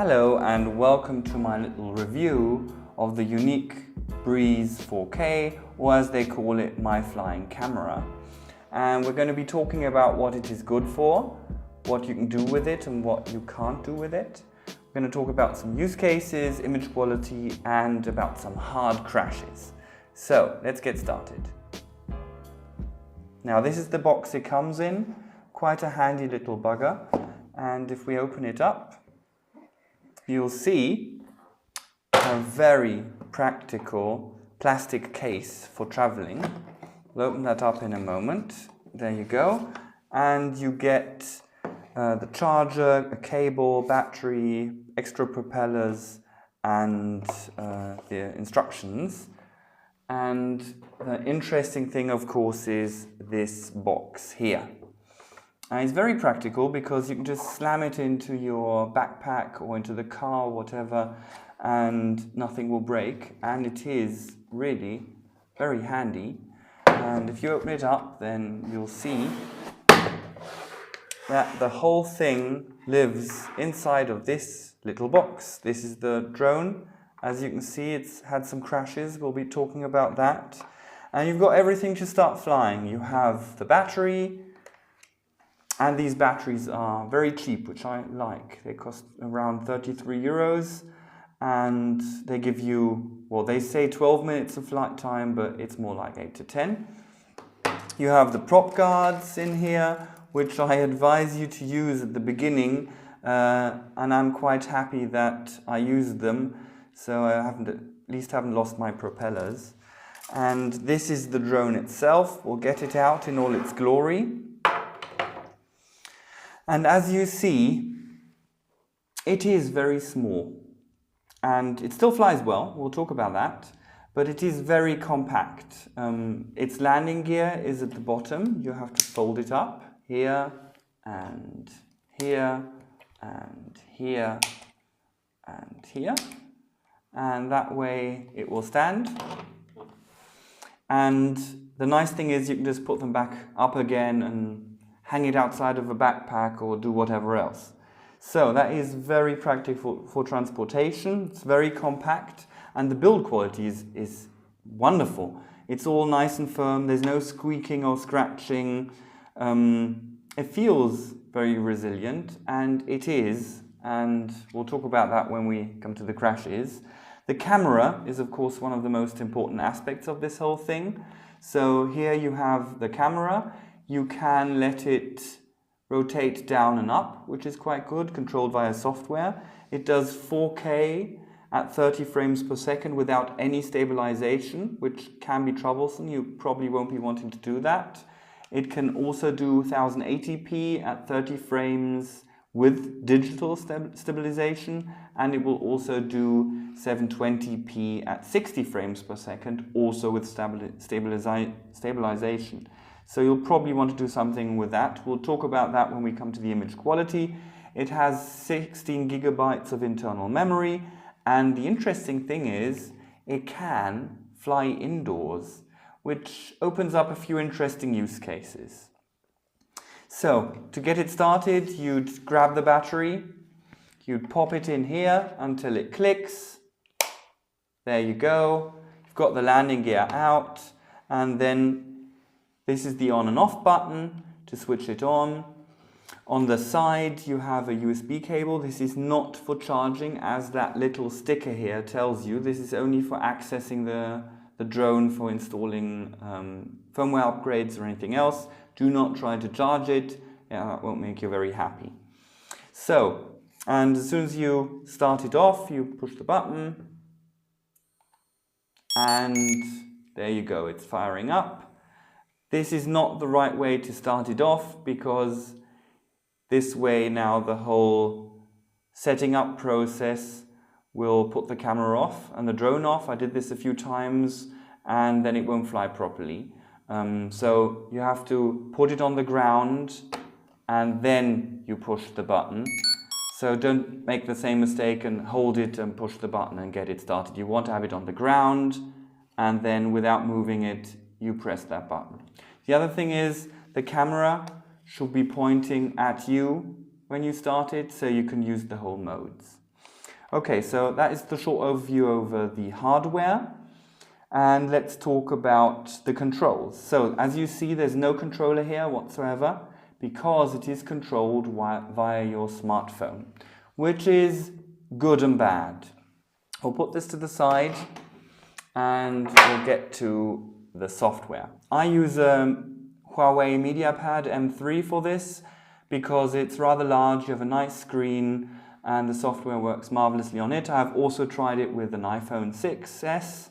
Hello and welcome to my little review of the Yuneec Breeze 4K, or as they call it, my flying camera. And we're going to be talking about what it is good for, what you can do with it and what you can't do with it. We're going to talk about some use cases, image quality, and about some hard crashes. So let's get started. Now this is the box it comes in, quite a handy little bugger. And if we open it up, you'll see a very practical plastic case for traveling. We'll open that up in a moment. There you go. And you get the charger, a cable, battery, extra propellers, and the instructions. And the interesting thing, of course, is this box here. And it's very practical because you can just slam it into your backpack or into the car or whatever and nothing will break, and it is really very handy. And if you open it up, then you'll see that the whole thing lives inside of this little box. This is the drone. As you can see, it's had some crashes. We'll be talking about that. And you've got everything to start flying. You have the battery, and these batteries are very cheap, which I like. They cost around 33 euros, and they give you, well, they say 12 minutes of flight time, but it's more like 8 to 10. You have the prop guards in here, which I advise you to use at the beginning, and I'm quite happy that I used them, so I at least haven't lost my propellers. And this is the drone itself. We'll get it out in all its glory. And as you see, it is very small, and it still flies well, we'll talk about that, but it is very compact. Its landing gear is at the bottom. You have to fold it up here, and here, and here, and here, and that way it will stand. And the nice thing is you can just put them back up again and hang it outside of a backpack or do whatever else. So that is very practical for transportation. It's very compact, and the build quality is wonderful. It's all nice and firm. There's no squeaking or scratching. It feels very resilient, and it is, and we'll talk about that when we come to the crashes. The camera is, of course, one of the most important aspects of this whole thing. So here you have the camera. You can let it rotate down and up, which is quite good, controlled via software. It does 4K at 30 frames per second without any stabilization, which can be troublesome. You probably won't be wanting to do that. It can also do 1080p at 30 frames with digital stabilization, and it will also do 720p at 60 frames per second, also with stabilization. So you'll probably want to do something with that. We'll talk about that when we come to the image quality. It has 16 gigabytes of internal memory, and the interesting thing is it can fly indoors, which opens up a few interesting use cases. So to get it started, you'd grab the battery, you'd pop it in here until it clicks. There you go. You've got the landing gear out, and then this is the on and off button to switch it on. On the side you have a USB cable. This is not for charging, as that little sticker here tells you. This is only for accessing the drone, for installing firmware upgrades or anything else. Do not try to charge it. That won't make you very happy. So, and as soon as you start it off, you push the button, and there you go, it's firing up. This is not the right way to start it off, because this way now the whole setting up process will put the camera off and the drone off. I did this a few times and then it won't fly properly. So you have to put it on the ground and then you push the button. So don't make the same mistake and hold it and push the button and get it started. You want to have it on the ground, and then without moving it, you press that button. The other thing is the camera should be pointing at you when you start it, so you can use the whole modes. Okay, so that is the short overview over the hardware. And let's talk about the controls. So as you see, there's no controller here whatsoever because it is controlled via your smartphone, which is good and bad. I'll put this to the side and we'll get to the software. I use a Huawei MediaPad M3 for this because it's rather large, you have a nice screen, and the software works marvelously on it. I've also tried it with an iPhone 6s.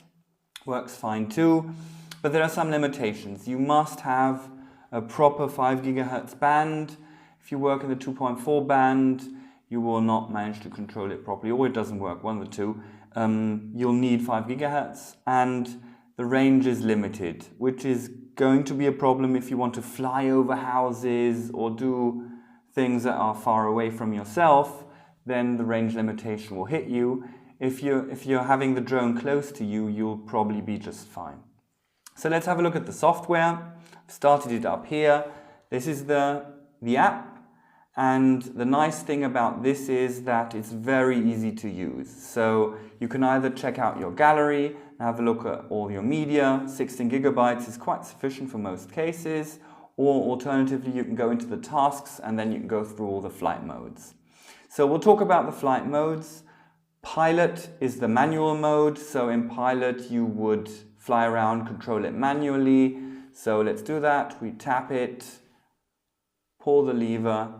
Works fine too, but there are some limitations. You must have a proper 5 GHz band. If you work in the 2.4 band, you will not manage to control it properly, or it doesn't work, one of the two. You'll need 5 GHz, and the range is limited, which is going to be a problem if you want to fly over houses or do things that are far away from yourself. Then the range limitation will hit you. If you're having the drone close to you, you'll probably be just fine. So let's have a look at the software. I've started it up here. This is the app, and the nice thing about this is that it's very easy to use. So you can either check out your gallery, have a look at all your media. 16 gigabytes is quite sufficient for most cases, or alternatively you can go into the tasks and then you can go through all the flight modes. So we'll talk about the flight modes. Pilot is the manual mode, so in Pilot you would fly around, control it manually. So let's do that. We tap it, pull the lever,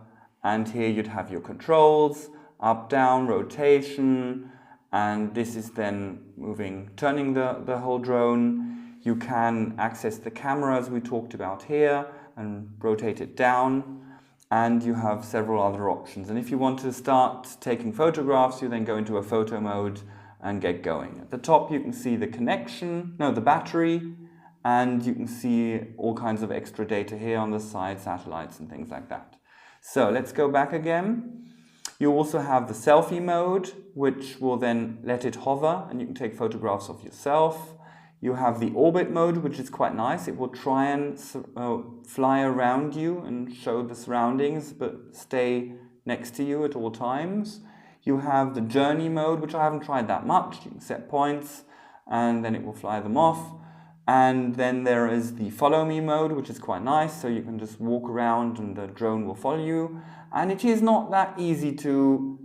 and here you'd have your controls, up, down, rotation, and this is then moving, turning the whole drone. You can access the camera as we talked about here and rotate it down. And you have several other options. And if you want to start taking photographs, you then go into a photo mode and get going. At the top you can see the the battery, and you can see all kinds of extra data here on the side, satellites and things like that. So let's go back again. You also have the selfie mode, which will then let it hover and you can take photographs of yourself. You have the orbit mode, which is quite nice. It will try and fly around you and show the surroundings, but stay next to you at all times. You have the journey mode, which I haven't tried that much. You can set points and then it will fly them off. And then there is the follow me mode, which is quite nice. So you can just walk around and the drone will follow you. And it is not that easy to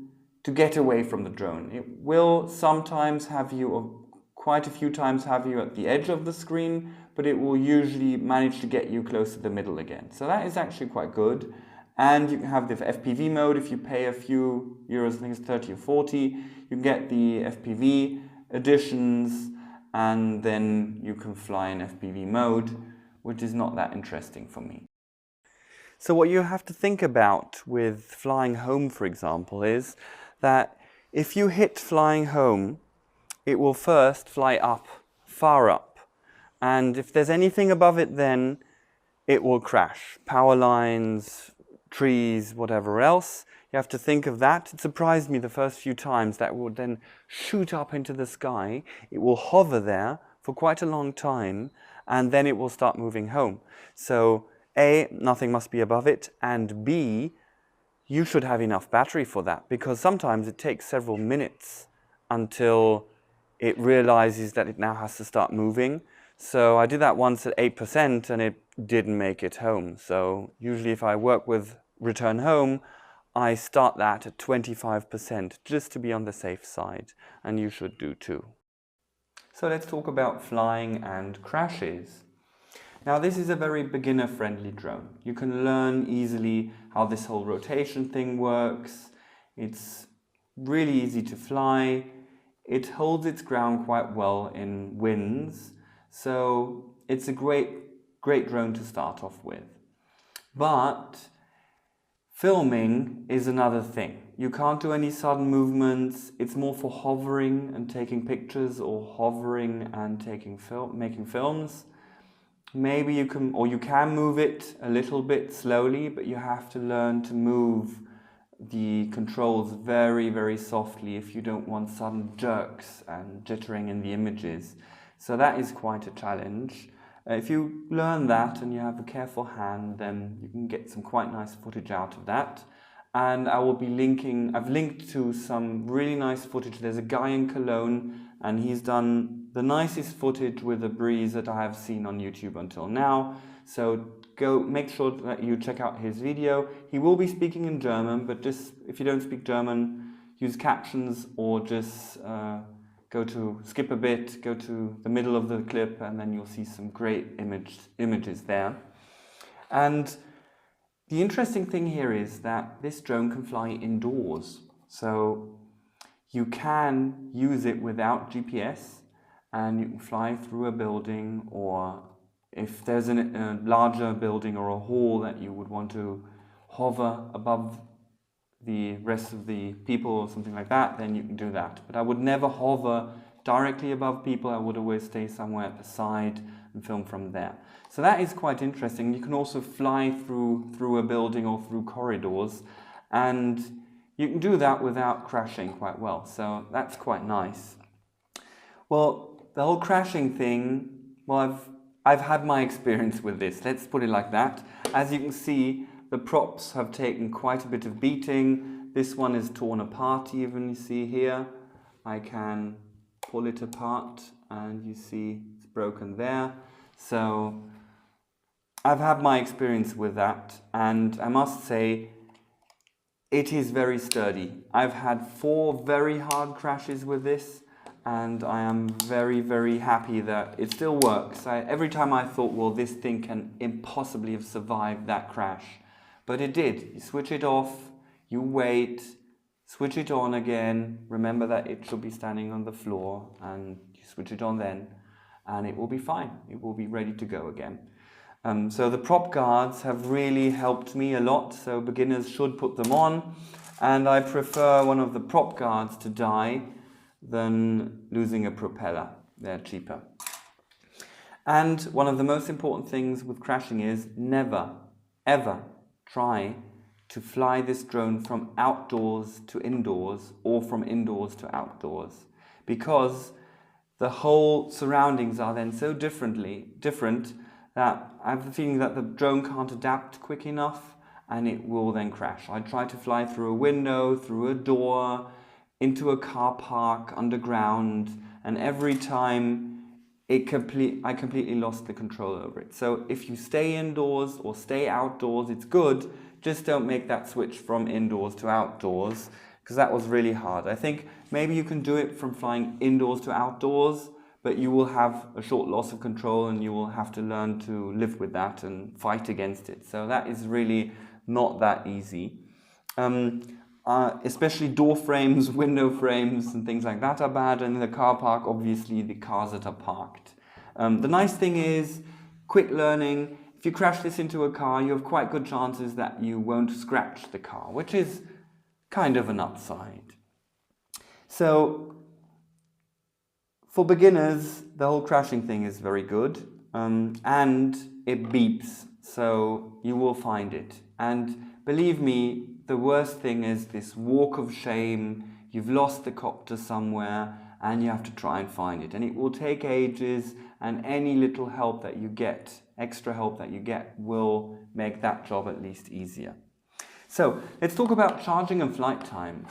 get away from the drone. It will sometimes have you, quite a few times have you at the edge of the screen, but it will usually manage to get you close to the middle again. So that is actually quite good. And you can have the FPV mode. If you pay a few euros, I think it's 30 or 40, you can get the FPV editions, and then you can fly in FPV mode, which is not that interesting for me. So what you have to think about with flying home, for example, is that if you hit flying home, it will first fly up, far up. And if there's anything above it, then it will crash. Power lines, trees, whatever else. You have to think of that. It surprised me the first few times that it would then shoot up into the sky. It will hover there for quite a long time, and then it will start moving home. So A, nothing must be above it, and B, you should have enough battery for that, because sometimes it takes several minutes until it realizes that it now has to start moving. So I did that once at 8% and it didn't make it home. So usually if I work with return home, I start that at 25% just to be on the safe side, and you should do too. So let's talk about flying and crashes. Now this is a very beginner-friendly drone. You can learn easily how this whole rotation thing works. It's really easy to fly. It holds its ground quite well in winds, so it's a great drone to start off with. But filming is another thing. You can't do any sudden movements. It's more for hovering and taking pictures, or hovering and making films. Maybe you can move it a little bit slowly, but you have to learn to move the controls very, very softly if you don't want sudden jerks and jittering in the images. So that is quite a challenge. If you learn that and you have a careful hand, then you can get some quite nice footage out of that. and I will be I've linked to some really nice footage. There's a guy in Cologne, and he's done the nicest footage with a breeze that I have seen on YouTube until now. So go make sure that you check out his video. He will be speaking in German, but just if you don't speak German, use captions, or just skip a bit, go to the middle of the clip, and then you'll see some great images there. And the interesting thing here is that this drone can fly indoors. So you can use it without GPS, and you can fly through a building, or if there's a larger building or a hall that you would want to hover above the rest of the people or something like that, then you can do that. But I would never hover directly above people. I would always stay somewhere at the side and film from there. So that is quite interesting. You can also fly through a building or through corridors, and you can do that without crashing quite well. So that's quite nice. Well, the whole crashing thing, well, I've had my experience with this. Let's put it like that. As you can see, the props have taken quite a bit of beating. This one is torn apart even, you see here. I can pull it apart and you see it's broken there. So I've had my experience with that, and I must say it is very sturdy. I've had 4 very hard crashes with this, and I am very, very happy that it still works. Every time I thought, well, this thing can impossibly have survived that crash. But it did. You switch it off, you wait, switch it on again. Remember that it should be standing on the floor, and you switch it on then, and it will be fine. It will be ready to go again. So the prop guards have really helped me a lot, so beginners should put them on. And I prefer one of the prop guards to die than losing a propeller. They're cheaper. And one of the most important things with crashing is never, ever try to fly this drone from outdoors to indoors, or from indoors to outdoors, because the whole surroundings are then so different that I have the feeling that the drone can't adapt quick enough, and it will then crash. I tried to fly through a window, through a door, into a car park, underground, and every time I completely lost the control over it. So if you stay indoors or stay outdoors, it's good. Just don't make that switch from indoors to outdoors, because that was really hard. I think maybe you can do it from flying indoors to outdoors, but you will have a short loss of control, and you will have to learn to live with that and fight against it. So that is really not that easy. Especially door frames, window frames, and things like that are bad. And in the car park, obviously, the cars that are parked. The nice thing is, quick learning. If you crash this into a car, you have quite good chances that you won't scratch the car, which is kind of an upside. So for beginners, the whole crashing thing is very good, and it beeps, so you will find it. And believe me, the worst thing is this walk of shame. You've lost the copter somewhere, and you have to try and find it. And it will take ages, and any little help that you get, extra help that you get, will make that job at least easier. So let's talk about charging and flight times.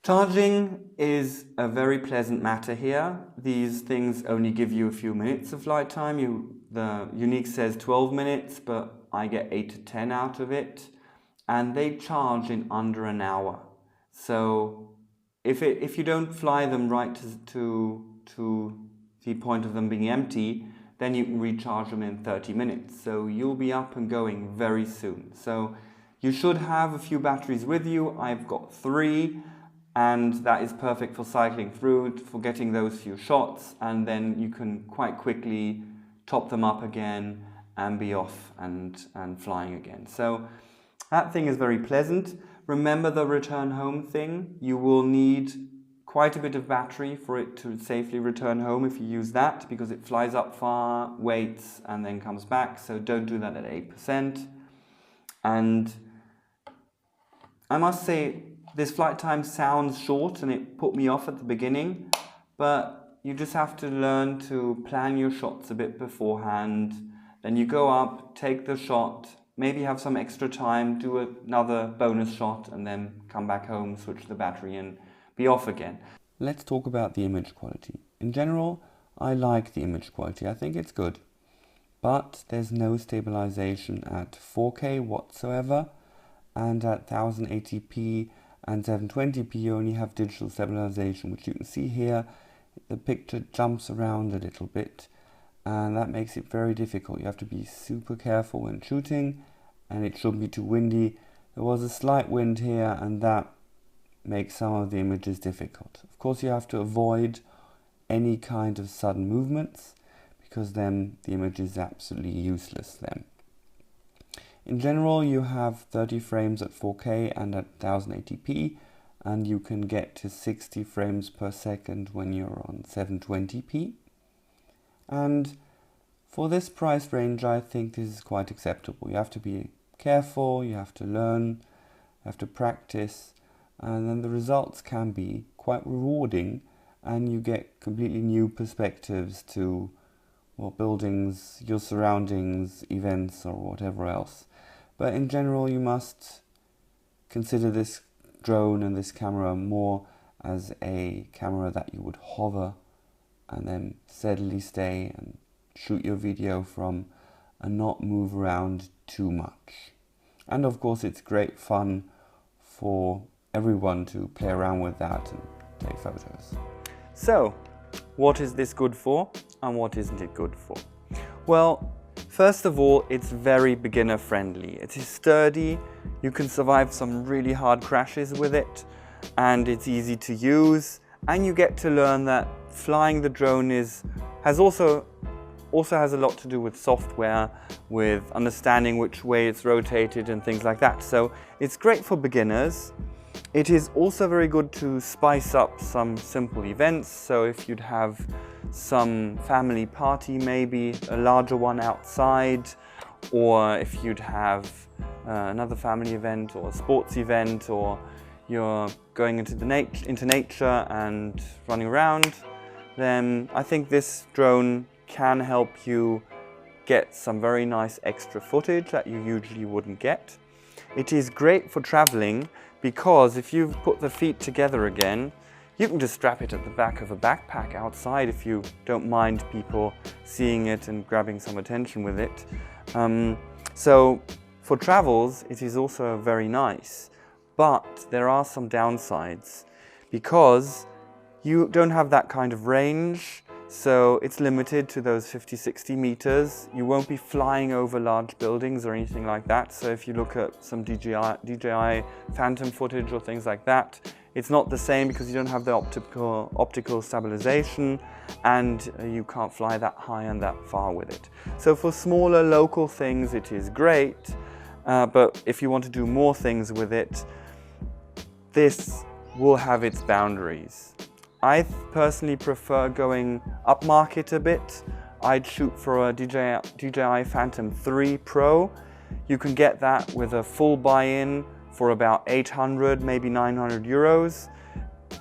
Charging is a very pleasant matter here. These things only give you a few minutes of flight time. The Yuneec says 12 minutes, but I get 8 to 10 out of it. And they charge in under an hour. So if you don't fly them right to the point of them being empty, then you can recharge them in 30 minutes. So you'll be up and going very soon. So you should have a few batteries with you. I've got 3. And that is perfect for cycling through, for getting those few shots, and then you can quite quickly top them up again and be off and flying again. So that thing is very pleasant. Remember the return home thing. You will need quite a bit of battery for it to safely return home if you use that, because it flies up far, waits, and then comes back. So don't do that at 8%. And I must say, this flight time sounds short, and it put me off at the beginning, but you just have to learn to plan your shots a bit beforehand. Then you go up, take the shot, maybe have some extra time, do another bonus shot, and then come back home, switch the battery and be off again. Let's talk about the image quality. In general, I like the image quality. I think it's good. But there's no stabilization at 4K whatsoever, and at 1080p and 720p you only have digital stabilization, which you can see here. The picture jumps around a little bit, and that makes it very difficult. You have to be super careful when shooting, and it shouldn't be too windy. There was a slight wind here, and that makes some of the images difficult. Of course, you have to avoid any kind of sudden movements, because then the image is absolutely useless then. In general, you have 30 frames at 4K and at 1080p, and you can get to 60 frames per second when you're on 720p. And for this price range, I think this is quite acceptable. You have to be careful, you have to learn, you have to practice, and then the results can be quite rewarding, and you get completely new perspectives to buildings, your surroundings, events, or whatever else. But in general, you must consider this drone and this camera more as a camera that you would hover and then steadily stay and shoot your video from and not move around too much. And of course, it's great fun for everyone to play around with that and take photos. So, what is this good for and what isn't it good for? Well, first of all, it's very beginner friendly. It is sturdy, you can survive some really hard crashes with it, and it's easy to use, and you get to learn that flying the drone also has a lot to do with software, with understanding which way it's rotated and things like that. So it's great for beginners. It is also very good to spice up some simple events. So if you'd have some family party, maybe a larger one outside, or if you'd have another family event or a sports event, or you're going into nature and running around, then I think this drone can help you get some very nice extra footage that you usually wouldn't get. It is great for traveling because if you put the feet together again, you can just strap it at the back of a backpack outside if you don't mind people seeing it and grabbing some attention with it. So for travels, it is also very nice, but there are some downsides because you don't have that kind of range. So it's limited to those 50-60 meters. You won't be flying over large buildings or anything like that. So if you look at some DJI Phantom footage or things like that, it's not the same because you don't have the optical stabilization, and you can't fly that high and that far with it. So for smaller local things, it is great. But if you want to do more things with it, this will have its boundaries. I personally prefer going upmarket a bit. I'd shoot for a DJI Phantom 3 Pro. You can get that with a full buy-in for about 800, maybe 900 euros.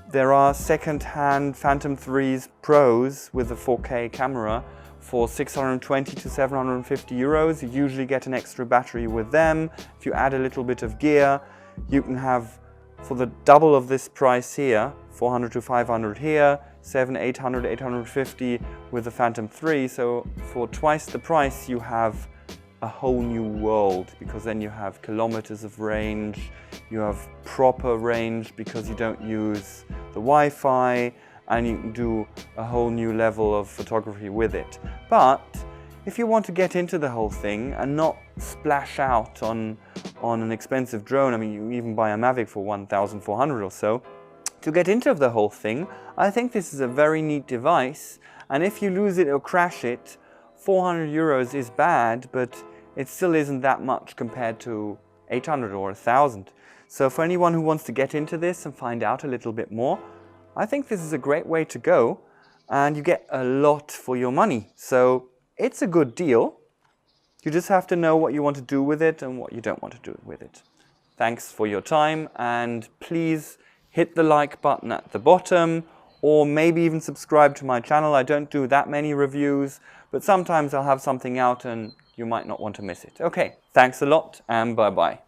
There are second-hand Phantom 3s Pros with a 4K camera for 620 to 750 euros. You usually get an extra battery with them. If you add a little bit of gear, you can have, for the double of this price here, 400 to 500 here, 700, 800, 850 with the Phantom 3. So for twice the price, you have a whole new world, because then you have kilometers of range, you have proper range because you don't use the Wi-Fi, and you can do a whole new level of photography with it. But if you want to get into the whole thing and not splash out on an expensive drone, I mean, you even buy a Mavic for 1,400 or so, to get into the whole thing, I think this is a very neat device. And if you lose it or crash it, 400 euros is bad, but it still isn't that much compared to 800 or 1,000. So for anyone who wants to get into this and find out a little bit more, I think this is a great way to go, and you get a lot for your money. So it's a good deal. You just have to know what you want to do with it and what you don't want to do with it. Thanks for your time, and please hit the like button at the bottom, or maybe even subscribe to my channel. I don't do that many reviews, but sometimes I'll have something out and you might not want to miss it. Okay, thanks a lot and bye-bye.